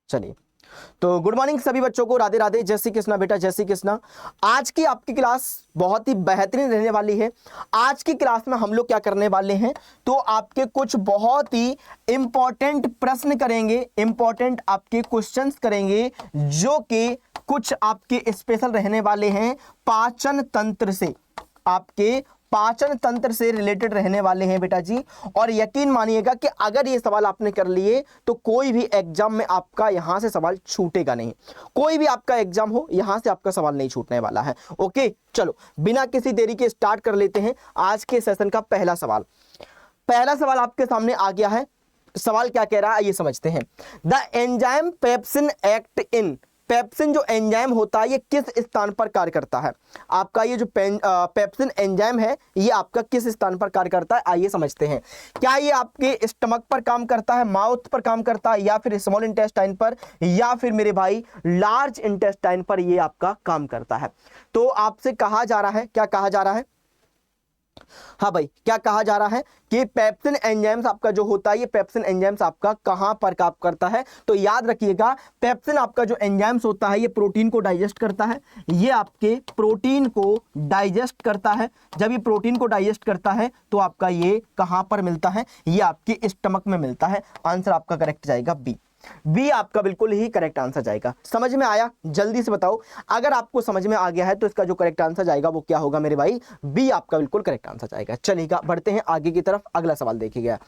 चलिए, तो good morning सभी बच्चों को, राधे राधे, जय श्री कृष्णा बेटा, जय श्री कृष्णा। आज की आपकी क्लास बहुत ही बेहतरीन रहने वाली है। आज की क्लास में हम लोग क्या करने वाले हैं, तो आपके कुछ बहुत ही इंपॉर्टेंट प्रश्न करेंगे, इंपॉर्टेंट आपके क्वेश्चंस करेंगे, जो कि कुछ आपके स्पेशल रहने वाले हैं पाचन तंत्र से, आपके पाचन तंत्र से रिलेटेड रहने वाले हैं बेटा जी। और यकीन मानिएगा कि अगर ये सवाल आपने कर लिए तो कोई भी एग्जाम में आपका यहां से सवाल छूटेगा नहीं। कोई भी आपका एग्जाम हो, यहां से आपका सवाल नहीं छूटने वाला है। ओके, चलो बिना किसी देरी के स्टार्ट कर लेते हैं आज के सेशन का पहला सवाल। पहला सवाल आपके सामने आ गया है। सवाल क्या कह रहा है, ये समझते हैं। The enzyme pepsin act in, pepsin जो एंजाइम होता है ये किस स्थान पर कार्य करता है। आपका ये जो पेप्सिन एंजाइम है ये आपका किस स्थान पर कार्य करता है, आइए समझते हैं। क्या ये आपके स्टमक पर काम करता है, माउथ पर काम करता है, या फिर स्मॉल इंटेस्टाइन पर, या फिर मेरे भाई लार्ज इंटेस्टाइन पर ये आपका काम करता है। तो आपसे कहा जा रहा है, क्या कहा जा रहा है, हाँ भाई क्या कहा जा रहा है कि पेप्सिन एंजाइम्स आपका जो होता है, ये पेप्सिन एंजाइम्स आपका कहां पर काम करता है। तो याद रखिएगा, पेप्सिन आपका जो एंजाइम्स होता है ये प्रोटीन को डाइजेस्ट करता है। ये आपके प्रोटीन को डाइजेस्ट करता है। जब ये प्रोटीन को डाइजेस्ट करता है तो आपका ये कहां पर मिलता है, ये आपके स्टमक में मिलता है। आंसर आपका करेक्ट जाएगा बी। बी आपका बिल्कुल ही करेक्ट आंसर जाएगा। समझ में आया, जल्दी से बताओ। अगर आपको समझ में आ गया है तो इसका जो करेक्ट आंसर जाएगा वो क्या होगा मेरे भाई, बी आपका बिल्कुल करेक्ट आंसर जाएगा। चलिएगा बढ़ते हैं आगे की तरफ। अगला सवाल देखिएगा।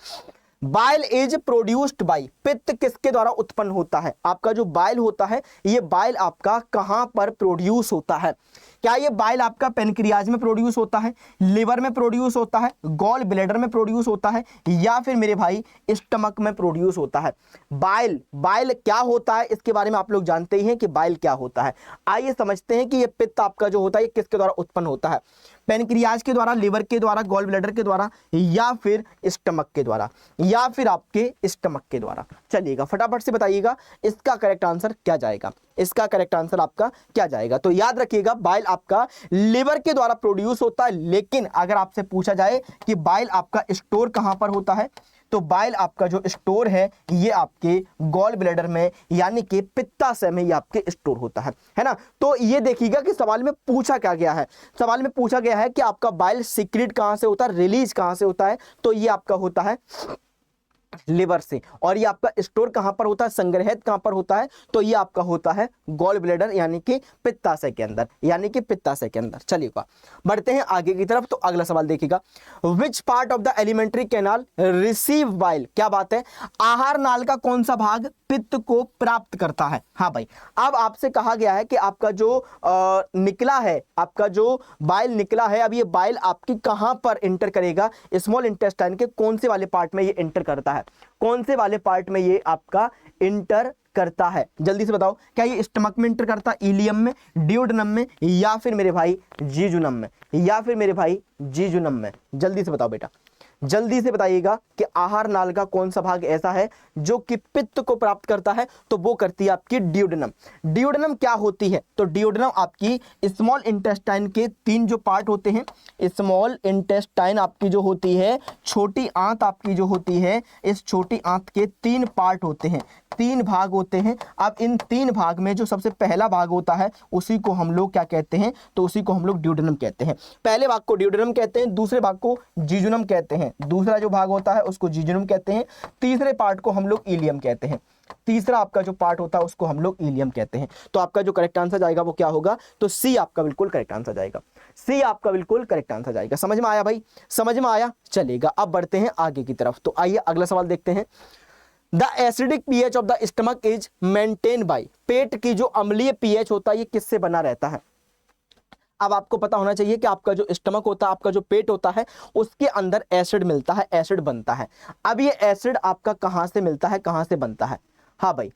बाइल इज प्रोड्यूस्ड बाई, पित्त किसके द्वारा उत्पन्न होता है। आपका जो बाइल होता है ये बाइल आपका कहां पर प्रोड्यूस होता है। क्या ये बाइल आपका पेनक्रियाज में प्रोड्यूस होता है, लिवर में प्रोड्यूस होता है, गॉल ब्लैडर में प्रोड्यूस होता है, या फिर मेरे भाई स्टमक में प्रोड्यूस होता है। बाइल, बाइल क्या होता है इसके बारे में आप लोग जानते ही हैं कि बाइल क्या होता है। आइए समझते हैं कि ये पित्त आपका जो होता है ये किसके द्वारा उत्पन्न होता है, पेनक्रियाज के द्वारा, लिवर के द्वारा, गॉल ब्लैडर के द्वारा, या फिर स्टमक के द्वारा, या फिर आपके स्टमक के द्वारा। चलिएगा फटाफट से बताइएगा इसका करेक्ट आंसर क्या जाएगा, इसका करेक्ट आंसर आपका क्या जाएगा। तो याद रखिएगा बाइल आपका लिवर के द्वारा प्रोड्यूस होता है। लेकिन अगर आपसे पूछा जाए कि बाइल आपका स्टोर कहां पर होता है, तो बाइल आपका जो स्टोर है ये आपके गॉल ब्लैडर में, यानी कि पित्ताशय में ये आपके स्टोर होता है ना। तो ये देखिएगा कि सवाल में पूछा क्या गया है। सवाल में पूछा गया है कि आपका बाइल सीक्रेट कहां से होता है, रिलीज कहां से होता है। तो ये आपका होता है लिवर से। और ये आपका स्टोर कहां पर होता है, संग्रहित कहां पर होता है, तो ये आपका होता है गॉल ब्लैडर यानी कि पित्ताशय के अंदर, यानी कि पित्ताशय के अंदर। चलिएगा बढ़ते हैं आगे की तरफ। तो अगला सवाल देखिएगा। Which part of the alimentary canal receive bile, क्या बात है, आहार नाल का कौन सा भाग पित्त को प्राप्त करता है। हाँ भाई, अब आपसे कहा गया है कि आपका जो निकला है, आपका जो बाइल निकला है, अब ये बाइल आपकी कहां पर इंटर करेगा, स्मॉल इंटेस्टाइन के कौन से वाले पार्ट में ये इंटर करता है, कौन से वाले पार्ट में ये आपका इंटर करता है। जल्दी से बताओ, क्या ये स्टमक में इंटर करता है, इलियम में, डियोडेनम में, या फिर मेरे भाई जीजुनम में, या फिर मेरे भाई जीजुनम में। जल्दी से बताओ बेटा, जल्दी से बताइएगा कि आहार नाल का कौन सा भाग ऐसा है जो कि पित्त को प्राप्त करता है। तो वो करती है आपकी डियोडेनम। डियोडेनम क्या होती है, तो डियोडेनम आपकी स्मॉल इंटेस्टाइन के 3 जो पार्ट होते हैं, स्मॉल इंटेस्टाइन आपकी जो होती है, छोटी आंत आपकी जो होती है, इस छोटी आंत के 3 पार्ट होते हैं, 3 भाग होते हैं। अब इन 3 भाग में जो सबसे पहला भाग होता है उसी को हम लोग क्या कहते हैं, तो उसी को हम लोग डियोडेनम कहते हैं। पहले भाग को डियोडेनम कहते हैं, दूसरे भाग को जीजुनम कहते हैं, दूसरा जो भाग होता है उसको जीजुनम कहते हैं, तीसरे पार्ट को हम लोग इलियम कहते हैं। तीसरा आपका जो पार्ट होता है उसको हम लोग इलियम कहते हैं। तो आपका जो करेक्ट आंसर जाएगा वो क्या होगा, तो सी आपका बिल्कुल करेक्ट आंसर जाएगा। सी आपका बिल्कुल करेक्ट आंसर जाएगा। समझ में आया भाई, समझ में आया। चलेगा अब बढ़ते हैं आगे की तरफ। तो आइए अगला सवाल देखते हैं। The acidic pH of the stomach is maintain by, पेट की जो अम्लीय पीएच होता है ये किससे बना रहता है। अब आपको पता होना चाहिए कि आपका जो स्टमक होता है, आपका जो पेट होता है, उसके अंदर एसिड मिलता है, एसिड बनता है। अब ये एसिड आपका कहां से मिलता है, कहां से बनता है। हाँ भाई,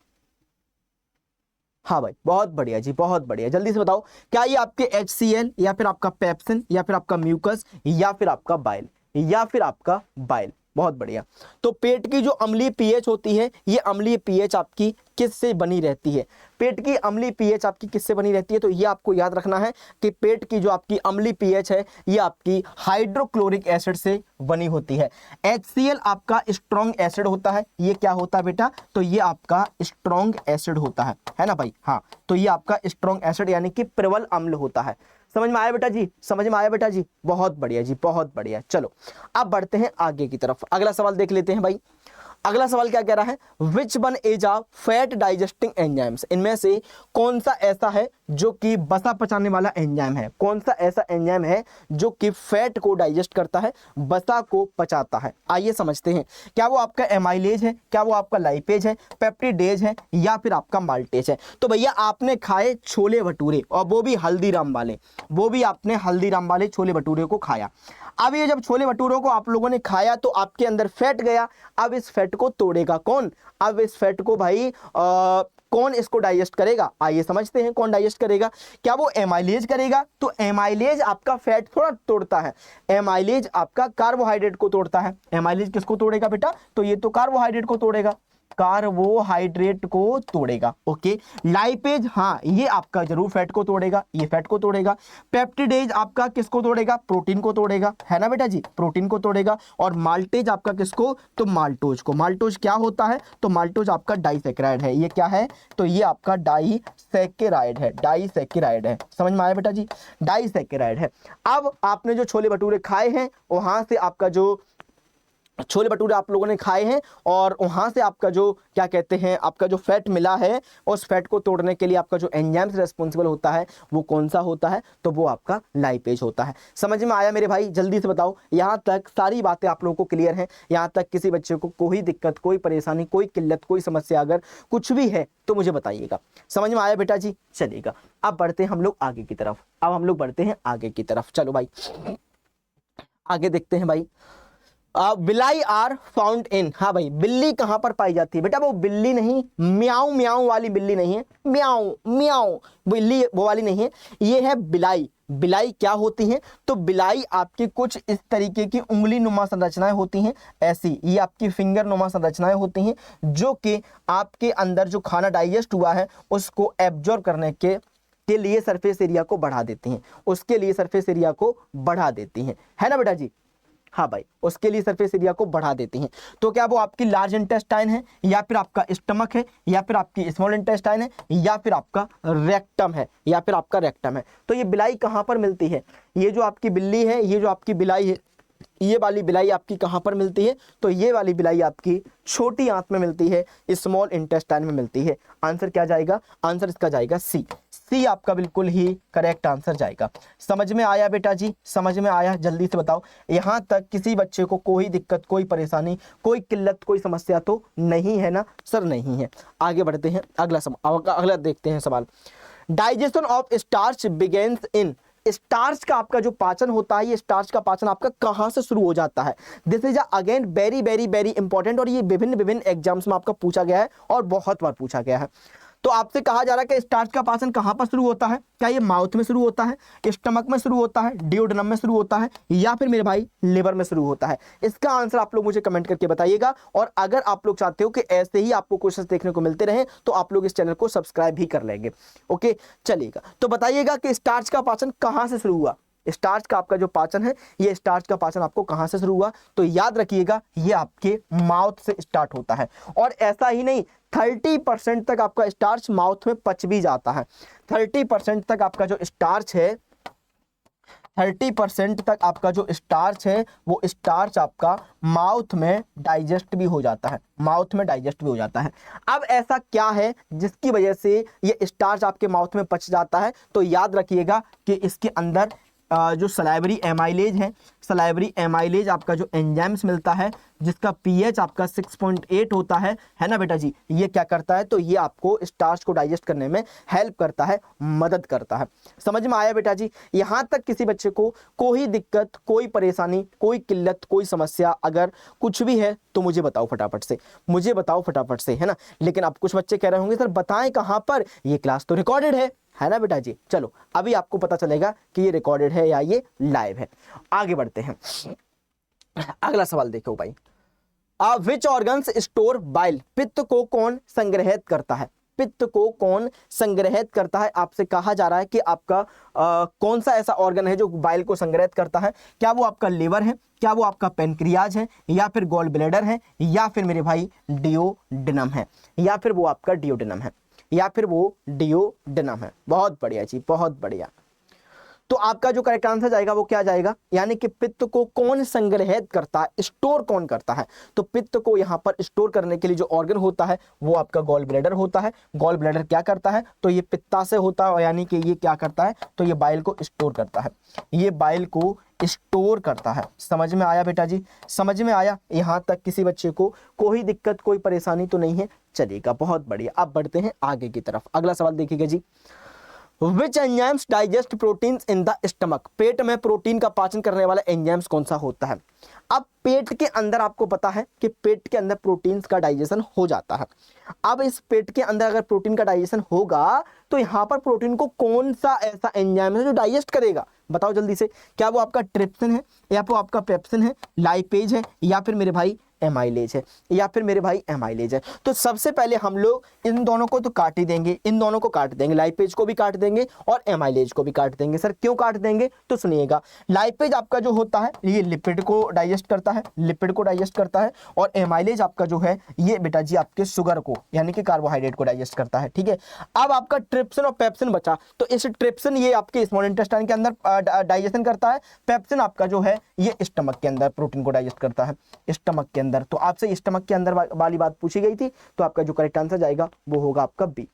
हाँ भाई, बहुत बढ़िया जी, बहुत बढ़िया। जल्दी से बताओ, क्या ये आपके HCl, या फिर आपका पेप्सिन, या फिर आपका म्यूकस, या फिर आपका बाइल, या फिर आपका बाइल। बहुत बढ़िया। तो पेट की जो अम्लीय पीएच होती है, ये अम्लीय पीएच आपकी किससे बनी रहती है? पेट की अम्लीय पीएच आपकी किससे बनी रहती है? तो ये आपको याद रखना है कि पेट की जो आपकी अम्लीय पीएच है ये आपकी हाइड्रोक्लोरिक एसिड से बनी होती है। HCl आपका स्ट्रॉन्ग एसिड होता है। ये क्या होता है बेटा? तो ये आपका स्ट्रॉन्ग एसिड होता है ना भाई? हाँ, तो ये आपका स्ट्रॉन्ग एसिड यानी कि प्रबल अम्ल होता है। समझ में आया बेटा जी? समझ में आया बेटा जी? बहुत बढ़िया जी, बहुत बढ़िया। चलो अब बढ़ते हैं आगे की तरफ। अगला सवाल देख लेते हैं भाई। अगला सवाल क्या कह रहा है? Which one is a fat digesting enzymes, इनमें से कौन सा ऐसा है जो कि वसा पचाने वाला एंजाइम है? कौन सा ऐसा एंजाइम है जो कि फैट को डाइजेस्ट करता है, वसा को पचाता है? आइए समझते हैं। क्या वो आपका एमाइलेज है, क्या वो आपका लाइपेज है, पेप्टिडेज है, या फिर आपका माल्टेज है? तो भैया आपने खाए छोले भटूरे, और वो भी हल्दीराम वाले, वो भी आपने हल्दीराम वाले छोले भटूरे को खाया। अब ये जब छोले भटूरों को आप लोगों ने खाया तो आपके अंदर फैट गया। अब इस फैट को तोड़ेगा कौन? अब इस फैट को भाई कौन इसको डाइजेस्ट करेगा? आइए समझते हैं कौन डाइजेस्ट करेगा। क्या वो एमाइलेज करेगा? तो एमाइलेज आपका फैट थोड़ा तोड़ता है, एमाइलेज आपका कार्बोहाइड्रेट को तोड़ता है। एमाइलेज किसको तोड़ेगा बेटा? तो ये तो कार्बोहाइड्रेट को तोड़ेगा, कार्बोहाइड्रेट को तोड़ेगा। ओके, लाइपेज, हाँ ये आपका जरूर फैट को तोड़ेगा, ये फैट को तोड़ेगा। पेप्टिडेज आपका किसको तोड़ेगा? प्रोटीन को तोड़ेगा, है ना बेटा जी? प्रोटीन को तोड़ेगा। और माल्टेज आपका किसको? तो माल्टोज को। माल्टोज क्या होता है? तो माल्टोज आपका डाइसैकेराइड है। ये क्या है? तो ये आपका डाइसैकेराइड है, डाइसैकेराइड है। समझ में आया बेटा जी? डाइसैकेराइड है। अब आपने जो छोले भटूरे खाए हैं वहां से आपका जो छोले भटूरे आप लोगों ने खाए हैं और वहां से आपका जो क्या कहते हैं, आपका जो फैट मिला है, उस फैट को तोड़ने के लिए आपका जो एंजाइम्स रेस्पॉन्सिबल होता है वो कौन सा होता है? तो वो आपका लाइपेज होता है। समझ में आया मेरे भाई? जल्दी से बताओ, यहां तक सारी बातें आप लोगों को क्लियर हैं? यहां तक किसी बच्चे को कोई दिक्कत, कोई परेशानी, कोई किल्लत, कोई समस्या अगर कुछ भी है तो मुझे बताइएगा। समझ में आया बेटा जी? चलेगा, अब बढ़ते हैं हम लोग आगे की तरफ। अब हम लोग बढ़ते हैं आगे की तरफ। चलो भाई आगे देखते हैं भाई। बिलाई आर फाउंड इन, हाँ भाई बिल्ली कहां पर पाई जाती है? बेटा वो बिल्ली नहीं, म्याऊ म्याऊ वाली बिल्ली नहीं है, म्याऊ म्याऊ बिल्ली वो वाली नहीं है, ये है बिलाई। बिलाई क्या होती है? तो बिलाई आपकी कुछ इस तरीके की उंगली नुमा संरचनाएं होती हैं, ऐसी ये आपकी फिंगर नुमा संरचनाएं होती हैं जो कि आपके अंदर जो खाना डाइजेस्ट हुआ है उसको एब्जॉर्ब करने के लिए सरफेस एरिया को बढ़ा देती हैं, उसके लिए सरफेस एरिया को बढ़ा देती हैं, है ना बेटा जी? हाँ भाई, उसके लिए सरफेस एरिया को बढ़ा देती हैं। तो क्या वो आपकी लार्ज इंटेस्टाइन है, या फिर आपका स्टमक है, या फिर आपकी स्मॉल इंटेस्टाइन है, या फिर आपका रेक्टम है, या फिर आपका रेक्टम है? तो ये बिलाई कहाँ पर मिलती है? ये जो आपकी बिल्ली है, ये जो आपकी बिलाई है, ये वाली बिलाई आपकी कहां पर मिलती है? तो ये वाली बिलाई आपकी छोटी आंत में मिलती है, स्मॉल इंटेस्टाइन में मिलती है। आंसर क्या जाएगा? आंसर इसका जाएगा सी। सी आपका बिल्कुल ही करेक्ट आंसर जाएगा। समझ में आया बेटा जी? समझ में आया? जल्दी से बताओ, यहां तक किसी बच्चे को कोई दिक्कत, कोई परेशानी, कोई किल्लत, कोई समस्या तो नहीं है ना? सर नहीं है। आगे बढ़ते हैं, अगला देखते हैं सवाल। Digestion of starch begins in, starch का आपका जो पाचन होता है, ये स्टार्च का पाचन आपका कहां से शुरू हो जाता है? This is again very very very important, और ये विभिन्न एग्जाम्स में आपका पूछा गया है और बहुत बार पूछा गया है। तो आपसे कहा जा रहा है कि स्टार्च का पाचन कहां पर शुरू होता है? क्या ये माउथ में शुरू होता है, स्टमक में शुरू होता है, डिओडेनम में शुरू होता है, या फिर मेरे भाई लिवर में शुरू होता है? इसका आंसर आप लोग मुझे कमेंट करके बताइएगा। और अगर आप लोग चाहते हो कि ऐसे ही आपको क्वेश्चंस देखने को मिलते रहे तो आप लोग इस चैनल को सब्सक्राइब भी कर लेंगे। ओके चलिएगा, तो बताइएगा कि स्टार्च का पाचन कहां से शुरू हुआ? स्टार्च का आपका जो पाचन है, ये स्टार्च का पाचन आपको कहां से शुरू हुआ? तो याद रखिएगा, ये आपके माउथ से स्टार्ट होता है। और ऐसा ही नहीं, 30% तक आपका स्टार्च माउथ में पच भी जाता है। 30% तक आपका जो स्टार्च है, 30% तक आपका जो स्टार्च है, वो स्टार्च आपका माउथ में डाइजेस्ट भी हो जाता है, माउथ में डाइजेस्ट भी हो जाता है। अब ऐसा क्या है जिसकी वजह से ये स्टार्च आपके माउथ में पच जाता है? तो याद रखिएगा कि इसके अंदर जो सलाइवरी एमाइलेज है, सलाइवरी एमाइलेज आपका जो एंजाइम्स मिलता है जिसका पीएच आपका 6.8 होता है ना बेटा जी? ये क्या करता है? तो ये आपको स्टार्च को डाइजेस्ट करने में हेल्प करता है, मदद करता है। समझ में आया बेटा जी? यहां तक किसी बच्चे को कोई दिक्कत, कोई परेशानी, कोई किल्लत, कोई समस्या अगर कुछ भी है तो मुझे बताओ फटाफट से, मुझे बताओ फटाफट से, है ना? लेकिन अब कुछ बच्चे कह रहे होंगे सर बताएं कहां पर, ये क्लास तो रिकॉर्डेड है ना बेटा जी? चलो अभी आपको पता चलेगा कि ये रिकॉर्डेड है या ये लाइव है। आगे बढ़ते हैं, अगला सवाल देखो भाई। विच ऑर्गन्स स्टोर बाइल, पित्त को कौन संग्रहित करता है, पित्त को कौन संग्रहित करता है, आपसे कहा जा रहा है कि आपका कौन सा ऐसा ऑर्गन है जो बाइल को संग्रहित करता है, क्या वो आपका लिवर है, क्या वो आपका पेनक्रियाज है, या फिर गॉल ब्लैडर है, या फिर मेरे भाई डियोडेनम है, या फिर वो आपका डियोडेनम है, या फिर वो डियोडेनम है। बहुत बढ़िया जी, बहुत बढ़िया। तो आपका जो करेक्ट आंसर जाएगा वो क्या जाएगा, यानी कि पित्त को कौन संग्रहित करता है, स्टोर कौन करता है। तो पित्त को यहाँ पर स्टोर करने के लिए जो ऑर्गन होता है वो आपका गॉल ब्लैडर होता है। गॉल ब्लैडर क्या करता है, तो ये पित्ताशय होता है, यानी कि ये क्या करता है, तो ये बाइल को स्टोर करता है, ये बाइल को स्टोर करता है। समझ में आया बेटा जी, समझ में आया, यहाँ तक किसी बच्चे को कोई दिक्कत कोई परेशानी तो नहीं है, चलेगा, बहुत बढ़िया। अब बढ़ते हैं आगे की तरफ। अगला सवाल देखिएगा जी, Which enzymes digest proteins in the stomach? पेट में प्रोटीन का पाचन करने वाला एंजाइम्स कौन सा होता है। अब पेट के अंदर आपको पता है कि पेट के अंदर प्रोटीन्स का डाइजेशन हो जाता है। अब इस पेट के अंदर अगर प्रोटीन का डाइजेशन होगा तो यहाँ पर प्रोटीन को कौन सा ऐसा एंजाइम है जो डाइजेस्ट करेगा, बताओ जल्दी से। क्या वो आपका ट्रिप्सिन है, या वो आपका पेप्सिन है, लाइपेज है, या फिर मेरे भाई एमाइलेज है, या फिर मेरे भाई एमाइलेज है। तो सबसे पहले हम लोग इन दोनों को तो काट ही देंगे, इन दोनों को काट देंगे, लाइपेज को भी काट देंगे और एमाइलेज को भी काट देंगे। सर क्यों काट देंगे, तो सुनिएगा। लाइपेज आपका जो होता है ये लिपिड को डाइजेस्ट करता है, लिपिड को डाइजेस्ट करता है, और एमाइलेज आपका जो है ये बेटा जी आपके शुगर को यानी कि कार्बोहाइड्रेट को डाइजेस्ट करता है। ठीक है, अब आपका ट्रिप्सिन और पेप्सिन बचा, तो इस ट्रिप्सिन ये आपके स्मॉल इंटेस्टाइन के अंदर डाइजेशन करता है, पेप्सिन आपका जो है ये स्टमक के अंदर प्रोटीन को डाइजेस्ट करता है, स्टमक के अंदर। तो आपसे स्टमक के अंदर वाली बात पूछी गई थी, तो आपका जो करेक्ट आंसर जाएगा वो होगा आपका बी।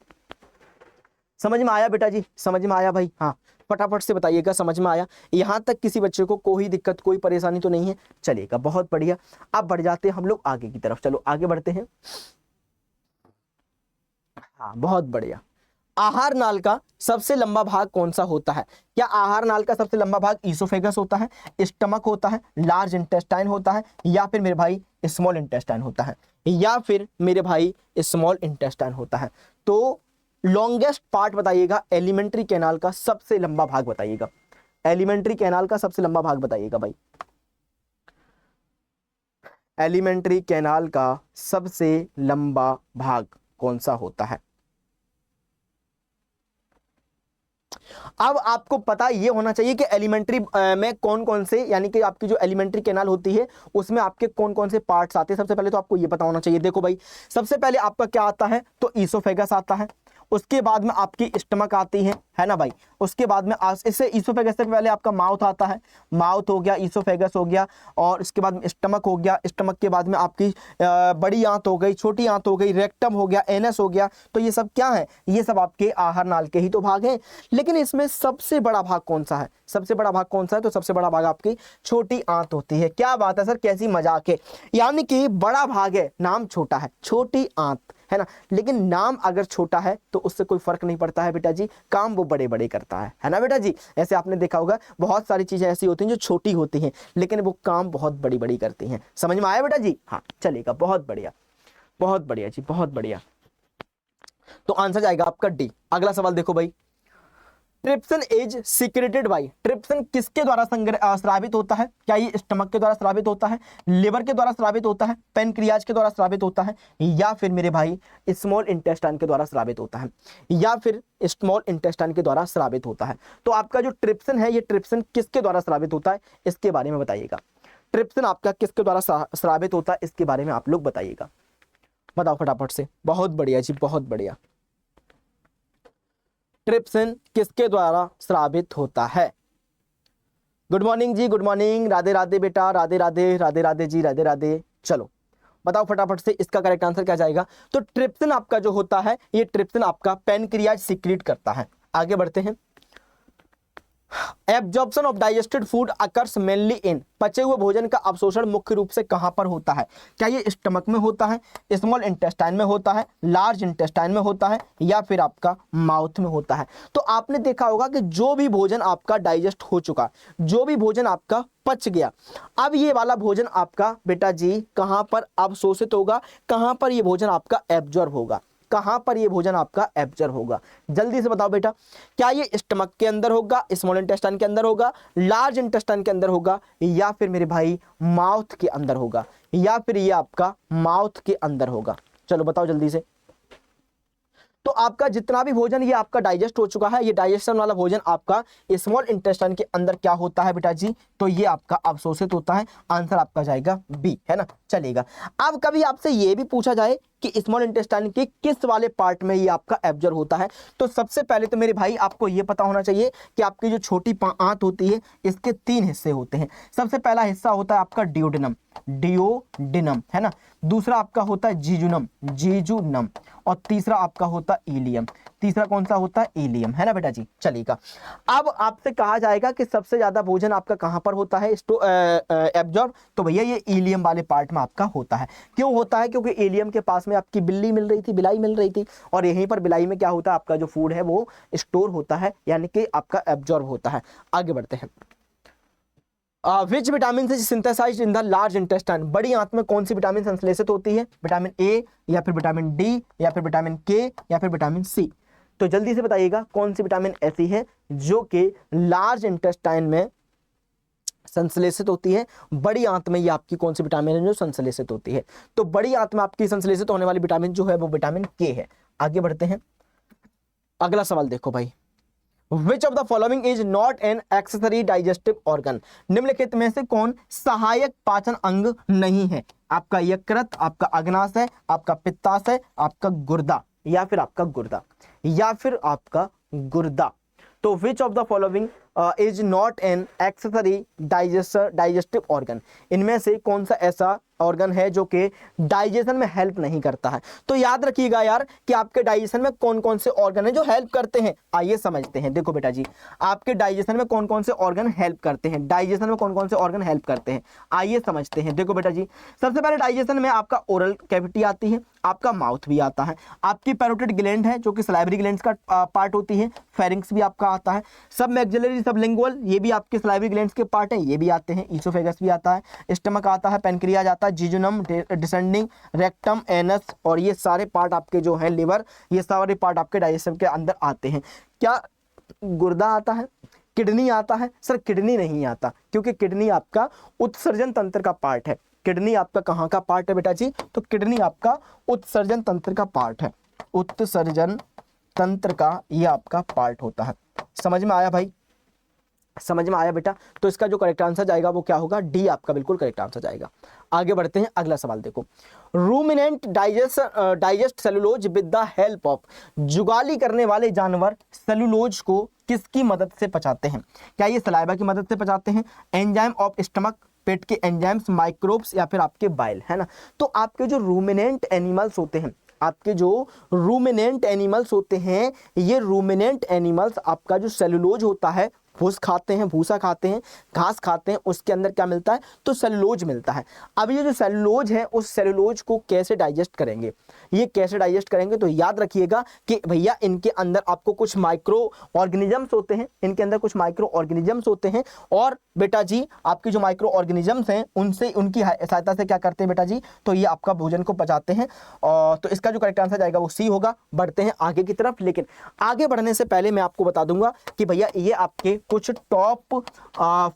समझ में आया बेटा जी, समझ में आया भाई, हाँ फटाफट से बताइएगा समझ में आया। यहां तक किसी बच्चे को कोई दिक्कत कोई परेशानी तो नहीं है, चलेगा, बहुत बढ़िया। अब बढ़ जाते हैं हम लोग आगे की तरफ, चलो आगे बढ़ते हैं। हाँ बहुत बढ़िया। आहार नाल का सबसे लंबा भाग कौन सा होता है। क्या आहार नाल का सबसे लंबा भाग ईसोफेगस होता है, स्टमक होता है, लार्ज इंटेस्टाइन होता है, या फिर मेरे भाई स्मॉल इंटेस्टाइन होता है, या फिर मेरे भाई स्मॉल इंटेस्टाइन होता है। तो लॉन्गेस्ट पार्ट बताइएगा, एलिमेंट्री कैनाल का सबसे लंबा भाग बताइएगा, एलिमेंट्री कैनाल का सबसे लंबा भाग बताइएगा भाई, एलिमेंट्री कैनाल का सबसे लंबा भाग कौन सा होता है। अब आपको पता ये होना चाहिए कि एलिमेंट्री में कौन कौन से, यानी कि आपकी जो एलिमेंट्री कैनाल होती है उसमें आपके कौन कौन से पार्ट्स आते हैं। सबसे पहले तो आपको ये पता होना चाहिए। देखो भाई, सबसे पहले आपका क्या आता है, तो ईसोफेगस आता है, उसके बाद में आपकी स्टमक आती है ना भाई, उसके बाद में इससे ईसोफेगस से पहले आपका माउथ आता है, माउथ हो गया, ईसोफेगस हो गया, और इसके बाद में स्टमक हो गया, स्टमक के बाद में आपकी बड़ी आंत हो गई, छोटी आंत हो गई, रेक्टम हो गया, एनस हो गया। तो ये सब क्या है, ये सब आपके आहार नाल के ही तो भाग हैं। लेकिन इसमें सबसे बड़ा भाग कौन सा है, सबसे बड़ा भाग कौन सा है, तो सबसे बड़ा भाग आपकी छोटी आंत होती है। क्या बात है सर, कैसी मजाक है, यानी कि बड़ा भाग है, नाम छोटा है, छोटी आंत है ना। लेकिन नाम अगर छोटा है तो उससे कोई फर्क नहीं पड़ता है बेटा जी, काम वो बड़े बड़े करता है ना बेटा जी। ऐसे आपने देखा होगा बहुत सारी चीजें ऐसी होती हैं जो छोटी होती हैं लेकिन वो काम बहुत बड़ी बड़ी करती हैं। समझ में आया बेटा जी, हाँ चलेगा, बहुत बढ़िया, बहुत बढ़िया जी, बहुत बढ़िया। तो आंसर जाएगा आपका डी। अगला सवाल देखो भाई, trypsin is secreted by, trypsin किसके द्वारा स्रावित होता है। क्या ये स्टमक के द्वारा स्रावित होता है, लिवर के द्वारा स्रावित होता है, पेनक्रियाज के द्वारा स्रावित होता है, या फिर मेरे भाई स्मॉल इंटेस्टाइन के द्वारा स्रावित होता है, या फिर स्मॉल इंटेस्टाइन के द्वारा स्रावित होता है। तो आपका जो ट्रिप्सिन है ये ट्रिप्सिन किसके द्वारा स्रावित होता है, इसके बारे में बताइएगा। ट्रिप्सिन आपका किसके द्वारा स्रावित होता है, इसके बारे में आप लोग बताइएगा, बताओ फटाफट से। बहुत बढ़िया जी, बहुत बढ़िया। ट्रिप्सिन किसके द्वारा स्रावित होता है। गुड मॉर्निंग जी, गुड मॉर्निंग, राधे राधे बेटा, राधे राधे, राधे राधे जी, राधे राधे। चलो बताओ फटाफट से इसका करेक्ट आंसर क्या जाएगा। तो ट्रिप्सिन आपका जो होता है ये ट्रिप्सिन आपका पेनक्रियाज सीक्रेट करता है। आगे बढ़ते हैं। Absorption of digested food occurs mainly इन, पचे हुए भोजन का अवशोषण मुख्य रूप से कहां पर होता है। क्या ये स्टमक में होता है, स्मॉल इंटेस्टाइन में होता है, लार्ज इंटेस्टाइन में होता है, या फिर आपका माउथ में होता है। तो आपने देखा होगा कि जो भी भोजन आपका डाइजेस्ट हो चुका, जो भी भोजन आपका पच गया, अब ये वाला भोजन आपका बेटा जी कहां पर अवशोषित होगा, कहां पर ये भोजन आपका एब्जॉर्ब होगा। कहां पर ये भोजन आपका एब्जॉर्ब होगा? जल्दी से बताओ बेटा, क्या ये स्टमक के अंदर होगा, स्मॉल इंटेस्टाइन के अंदर होगा, लार्ज इंटेस्टाइन के अंदर होगा, या फिर मेरे भाई माउथ के अंदर होगा, या फिर ये आपका माउथ के अंदर होगा? चलो बताओ जल्दी से। तो आपका जितना भी भोजन ये आपका डाइजेस्ट हो चुका है, ये डाइजेशन वाला भोजन आपका स्मॉल इंटेस्टाइन के अंदर क्या होता है बेटा जी? तो ये आपका अवशोषित होता है। आंसर आपका जाएगा बी, है ना? चलेगा। अब कभी आपसे ये भी पूछा जाए कि स्मॉल इंटेस्टाइन के किस वाले पार्ट में ये आपका एब्जॉर्ब होता है, तो सबसे पहले तो मेरे भाई आपको ये पता होना चाहिए कि आपकी जो छोटी आंत होती है इसके 3 हिस्से होते हैं। सबसे पहला हिस्सा होता है आपका डियोडिनम, डियोडिनम, है ना? दूसरा आपका होता है जीजुनम, जीजुनम, और तीसरा आपका होता है इलियम। तीसरा कौन सा होता है? इलियम, है ना बेटा जी? चलेगा। अब आपसे कहा जाएगा कि सबसे ज्यादा भोजन आपका कहां पर होता है एब्जॉर्ब, तो भैया ये इलियम वाले पार्ट में आपका होता है। क्यों होता है? क्योंकि इलियम के पास में आपकी बिल्ली मिल रही थी, बिलाई मिल रही थी, और यहीं पर बिलाई में क्या होता है, आपका जो फूड है वो स्टोर होता है, यानी कि आपका एब्जॉर्ब होता है। आगे बढ़ते हैं। Which vitamin is synthesized in the large intestine? बड़ी आंत में कौन सी विटामिन संश्लेषित होती है? विटामिन ए, या फिर विटामिन डी, या फिर विटामिन के, या फिर विटामिन सी? तो जल्दी से बताइएगा कौन सी विटामिन ऐसी है जो कि लार्ज इंटेस्टाइन में संश्लेषित होती है? बड़ी आंत में ये आपकी कौन सी विटामिन है जो संश्लेषित होती है? तो बड़ी आंत में आपकी संश्लेषित होने वाली विटामिन जो है वो विटामिन के है। आगे बढ़ते हैं। अगला सवाल देखो भाई, Which of the following is not an accessory digestive organ? निम्नलिखित में से कौन सहायक पाचन अंग नहीं है? आपका यकृत, आपका अग्नाशय, आपका पित्ताशय, आपका गुर्दा, या फिर आपका गुर्दा, या फिर आपका गुर्दा। तो which of the following is not an accessory digestive organ? इनमें से कौन सा ऐसा ऑर्गन है जो कि डाइजेशन में हेल्प नहीं करता है? तो याद रखिएगा यार कि आपके डाइजेशन में कौन कौन से ऑर्गन है जो हेल्प करते हैं। आइए समझते हैं। देखो बेटा जी, आपके डाइजेशन में कौन कौन से ऑर्गन हेल्प करते हैं, डाइजेशन में कौन कौन से ऑर्गन हेल्प करते हैं, आइए समझते हैं। देखो बेटा जी, सबसे पहले डाइजेशन में आपका ओरल कैविटी आती है, आपका माउथ भी आता है, आपकी पैरोटिड ग्लैंड है जो कि सलाइवरी ग्लैंड्स का पार्ट होती है, फेरिंक्स भी आपका आता है, सब मैक्सिलरी सबलिंगुअल ये भी आपके सलाइवरी ग्लैंड्स के पार्ट हैं, ये भी आते हैं, ईसोफेगस भी आता है, स्टमक आता है, पेनक्रियाज आता है, जिजुनम, डिसेंडिंग रेक्टम, एनस, और ये सारे पार्ट आपके जो है लिवर, ये सारे पार्ट आपके डाइजेशन के अंदर आते हैं। क्या गुर्दा आता है? किडनी आता है? सर किडनी नहीं आता, क्योंकि किडनी आपका उत्सर्जन तंत्र का पार्ट है। किडनी आपका कहाँ का पार्ट है बेटा जी? तो किडनी आपका उत्सर्जन तंत्र का पार्ट है, उत्सर्जन तंत्र का ये आपका पार्ट होता है। समझ में आया भाई? समझ में आया बेटा? तो इसका जो करेक्ट आंसर जाएगा वो क्या होगा? डी आपका बिल्कुल करेक्ट आंसर जाएगा। आगे बढ़ते हैं। अगला सवाल देखो, ruminant digest cellulose with the help of? जुगाली करने वाले जानवर सेलुलोज को किसकी मदद से पचाते हैं? क्या ये सलाइवा की मदद से पचाते हैं, एंजाइम ऑफ स्टमक, पेट के एंजाइम्स, माइक्रोब्स, या फिर आपके बाइल, है ना? तो आपके जो रूमिनेंट एनिमल्स होते हैं, आपके जो रूमिनेंट एनिमल्स होते हैं, ये रूमिनेंट एनिमल्स आपका जो सेलुलोज होता है फूस खाते हैं, भूसा खाते हैं, घास खाते हैं, उसके अंदर क्या मिलता है? तो सेलुलोज मिलता है। अब ये जो सेलुलोज है उस सेलुलोज को कैसे डाइजेस्ट करेंगे? ये कैसे डाइजेस्ट करेंगे? तो याद रखिएगा कि भैया इनके अंदर आपको कुछ माइक्रो ऑर्गेनिजम्स होते हैं, इनके अंदर कुछ माइक्रो ऑर्गेनिजम्स होते हैं, और बेटा जी आपकी जो माइक्रो ऑर्गेनिजम्स हैं उनसे उनकी सहायता से क्या करते हैं बेटा जी? तो ये आपका भोजन को पचाते हैं। और तो इसका जो करेक्ट आंसर जाएगा वो सी होगा। बढ़ते हैं आगे की तरफ, लेकिन आगे बढ़ने से पहले मैं आपको बता दूंगा कि भैया ये आपके कुछ टॉप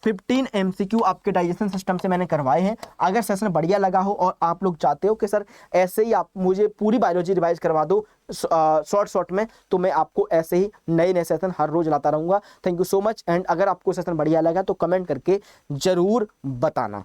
15 एमसीक्यू आपके डाइजेशन सिस्टम से मैंने करवाए हैं। अगर सेशन बढ़िया लगा हो और आप लोग चाहते हो कि सर ऐसे ही आप मुझे पूरी बायोलॉजी रिवाइज करवा दो शॉर्ट में, तो मैं आपको ऐसे ही नए नए सेशन हर रोज लाता रहूंगा। Thank you so much. And अगर आपको सेशन बढ़िया लगा तो कमेंट करके जरूर बताना।